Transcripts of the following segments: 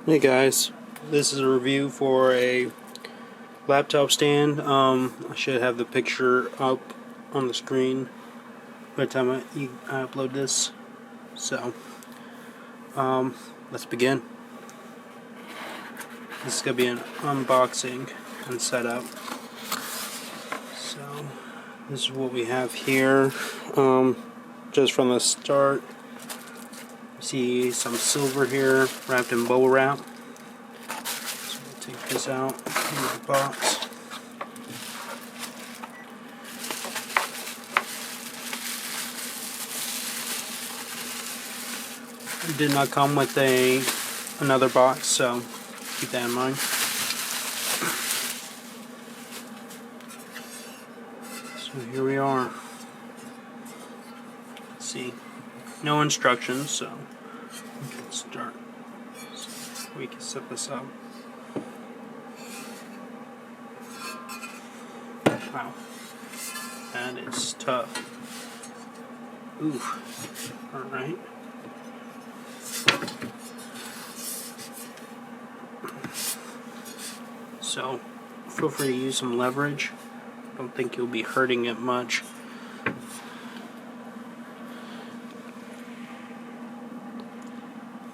Hey guys, this is a review for a laptop stand. I should have the picture up on the screen by the time I upload this. So, let's begin. This is going to be an unboxing and setup. So, this is what we have here. Just from the start. See some silver here wrapped in bubble wrap. So we'll take this out of the box. It did not come with another box, so keep that in mind. So here we are. Let's see. No instructions, so we can start. So we can set this up. Wow, that is tough. Oof. All right. So feel free to use some leverage. Don't think you'll be hurting it much.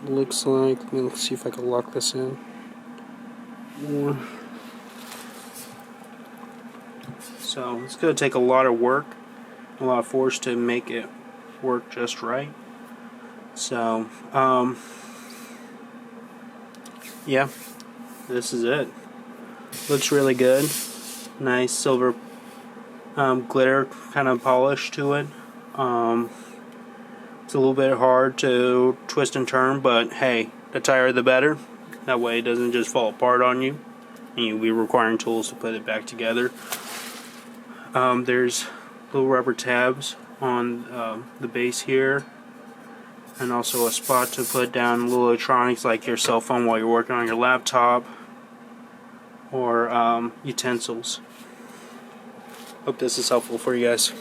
Looks like, let's see if I can lock this in more. So it's going to take a lot of work, a lot of force to make it work just right. So yeah, this is it. Looks really good. Nice silver glitter kind of polish to it. It's a little bit hard to twist and turn, but hey, the tighter the better. That way it doesn't just fall apart on you and you'll be requiring tools to put it back together. There's little rubber tabs on the base here, and also a spot to put down little electronics like your cell phone while you're working on your laptop, or utensils. Hope this is helpful for you guys.